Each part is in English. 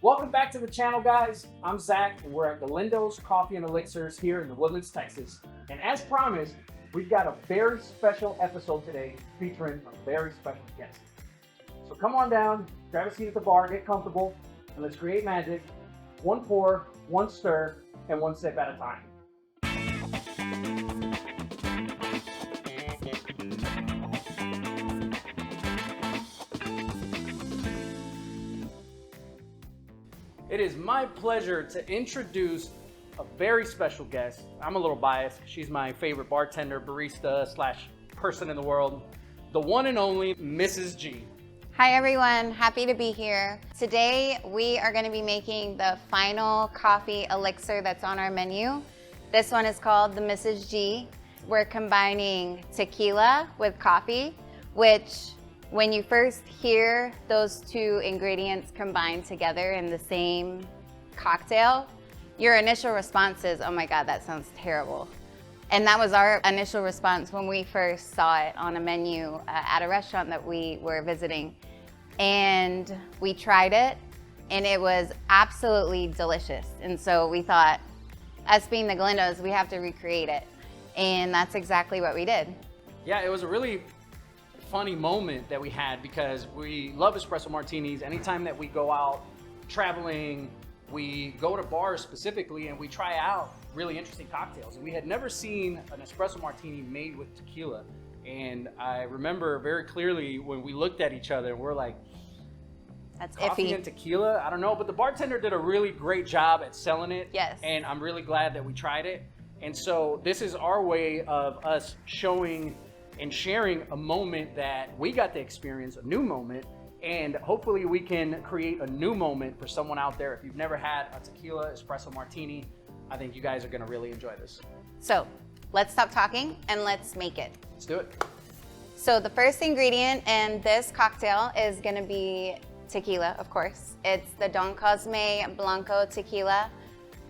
Welcome back to the channel, guys. I'm Zach, and we're at Galindo's Coffee and Elixirs here in the Woodlands, Texas. And as promised, we've got a very special episode today featuring a very special guest. So come on down, grab a seat at the bar, get comfortable, and let's create magic. One pour, one stir, and one sip at a time. It is my pleasure to introduce a very special guest. I'm a little biased. She's my favorite bartender, barista slash person in the world. The one and only Mrs. G. Hi everyone, happy to be here. Today we are going to be making the final coffee elixir that's on our menu. This one is called the Mrs. G. We're combining tequila with coffee, which when you first hear those two ingredients combined together in the same cocktail, your initial response is, oh my God, that sounds terrible. And that was our initial response when we first saw it on a menu at a restaurant that we were visiting. And we tried it, and it was absolutely delicious. And so we thought, us being the Galindos, we have to recreate it. And that's exactly what we did. Yeah, it was a really funny moment that we had because we love espresso martinis. Anytime that we go out traveling, we go to bars specifically and we try out really interesting cocktails. And we had never seen an espresso martini made with tequila. And I remember very clearly when we looked at each other and we're like, that's coffee iffy. and tequila? I don't know, but the bartender did a really great job at selling it. Yes. And I'm really glad that we tried it. And so this is our way of us showing and sharing a moment that we got to experience, a new moment, and hopefully we can create a new moment for someone out there. If you've never had a tequila espresso martini, I think you guys are gonna really enjoy this. So let's stop talking and let's make it. Let's do it. So the first ingredient in this cocktail is gonna be tequila, of course. It's the Don Cosmé Blanco Tequila.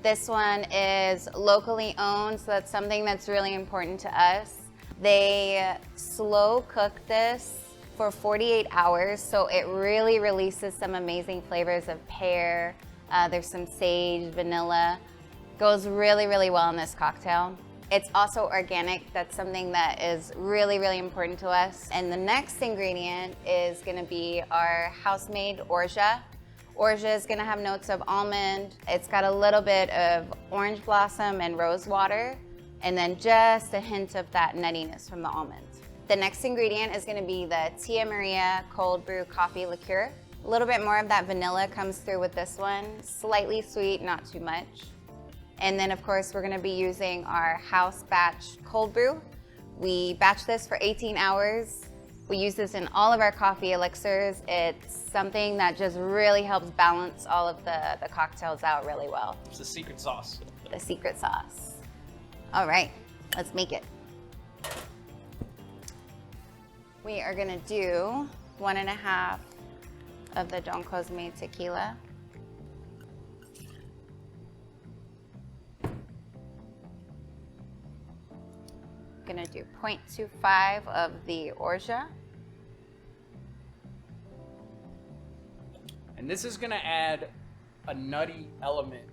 This one is locally owned, so that's something that's really important to us. They slow cook this for 48 hours, so it really releases some amazing flavors of pear. There's some sage, vanilla. Goes really, really well in this cocktail. It's also organic. That's something that is really, really important to us. And the next ingredient is gonna be our house-made Orgeat. Orgeat is gonna have notes of almond. It's got a little bit of orange blossom and rose water, and then just a hint of that nuttiness from the almond. The next ingredient is gonna be the Tia Maria Cold Brew Coffee Liqueur. A little bit more of that vanilla comes through with this one. Slightly sweet, not too much. And then of course, we're gonna be using our house batch cold brew. We batch this for 18 hours. We use this in all of our coffee elixirs. It's something that just really helps balance all of the cocktails out really well. It's the secret sauce. The secret sauce. All right, let's make it. We are gonna do 1.5 of the Don Cosmé Tequila. Gonna do 0.25 of the Orgeat. And this is gonna add a nutty element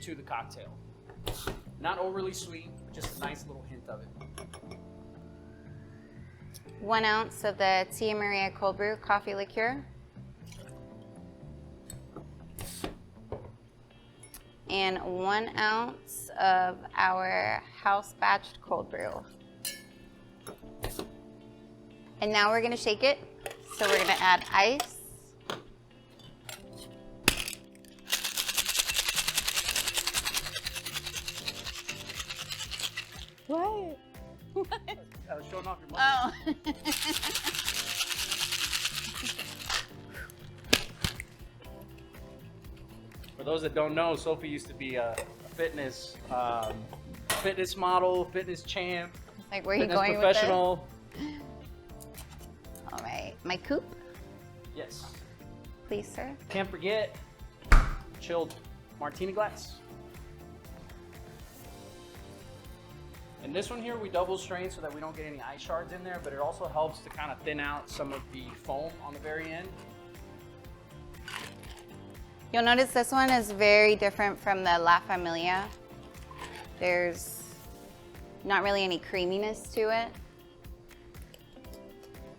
to the cocktail. Not overly sweet, but just a nice little hint of it. 1 ounce of the Tia Maria Cold Brew Coffee Liqueur. And 1 ounce of our house batched cold brew. And now we're gonna shake it. So we're gonna add ice. What? I was showing off your muscle. Oh. For those that don't know, Sophie used to be a fitness model, fitness champ, Like, where are you fitness going professional. with this? All right, my coupe, Yes. please, sir. Can't forget chilled martini glass. And this one here, we double strain so that we don't get any ice shards in there, but it also helps to kind of thin out some of the foam on the very end. You'll notice this one is very different from the La Familia. There's not really any creaminess to it.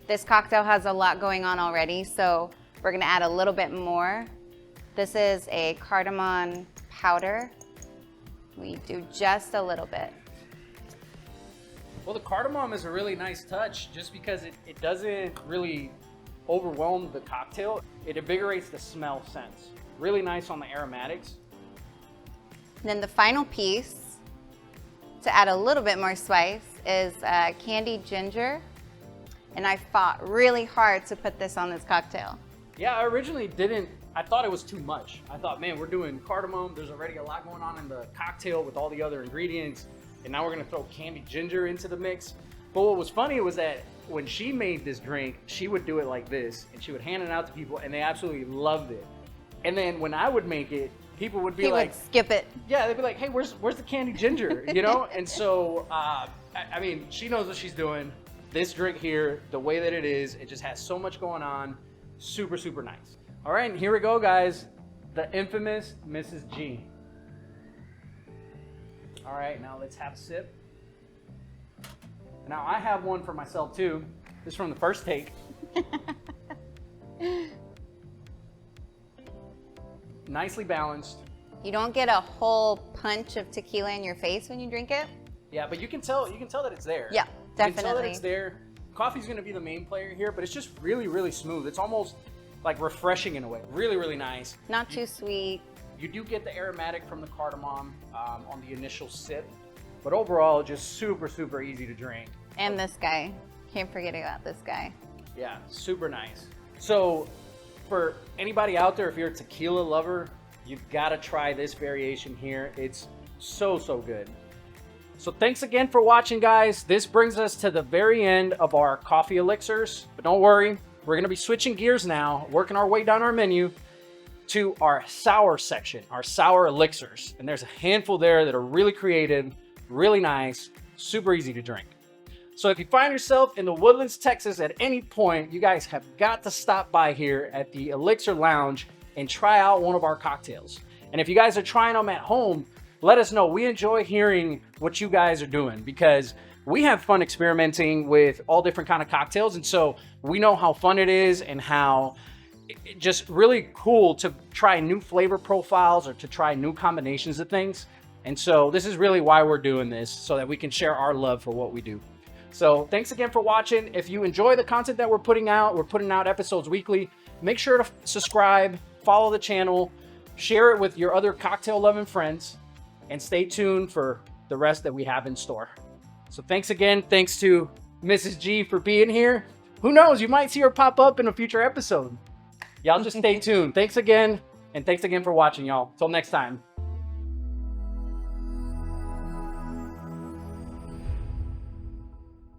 This cocktail has a lot going on already, so we're gonna add a little bit more. This is a cardamom powder. We do just a little bit. Well, the cardamom is a really nice touch just because it doesn't really overwhelm the cocktail. It invigorates the smell sense. Really nice on the aromatics. And then the final piece, to add a little bit more spice, is candied ginger. And I fought really hard to put this on this cocktail. Yeah, I originally didn't. I thought it was too much. I thought, man, we're doing cardamom. There's already a lot going on in the cocktail with all the other ingredients. And now we're gonna throw candied ginger into the mix. But what was funny was that when she made this drink, she would do it like this and she would hand it out to people and they absolutely loved it. And then when I would make it, people would be like, would skip it. Yeah, they'd be like, hey, where's the candied ginger, you know? And so, I mean, she knows what she's doing. This drink here, the way that it is, it just has so much going on. Super, super nice. All right, and here we go, guys. The infamous Mrs. G. All right, now let's have a sip. Now I have one for myself too. This is from the first take. Nicely balanced. You don't get a whole punch of tequila in your face when you drink it. Yeah, but you can tell that it's there. Yeah, definitely. You can tell that it's there. Coffee's gonna be the main player here, but it's just really, really smooth. It's almost like refreshing in a way. Really, really nice. Not too sweet. You do get the aromatic from the cardamom on the initial sip, but overall, just super, super easy to drink. And this guy. Can't forget about this guy. Yeah, super nice. So for anybody out there, if you're a tequila lover, you've got to try this variation here. It's so, so good. So thanks again for watching, guys. This brings us to the very end of our coffee elixirs, but don't worry, we're going to be switching gears now, working our way down our menu to our sour section, our sour elixirs. And there's a handful there that are really creative, really nice, super easy to drink. So if you find yourself in the Woodlands, Texas at any point, you guys have got to stop by here at the Elixir Lounge and try out one of our cocktails. And if you guys are trying them at home, let us know. We enjoy hearing what you guys are doing because we have fun experimenting with all different kind of cocktails. And so we know how fun it is and how just really cool to try new flavor profiles or to try new combinations of things. And so this is really why we're doing this, so that we can share our love for what we do. So thanks again for watching. If you enjoy the content that we're putting out episodes weekly. Make sure to subscribe, follow the channel, share it with your other cocktail loving friends, and stay tuned for the rest that we have in store. So thanks again. Thanks to Mrs. G for being here. Who knows, you might see her pop up in a future episode. Y'all just stay tuned. Thanks again, and thanks again for watching, y'all. Till next time.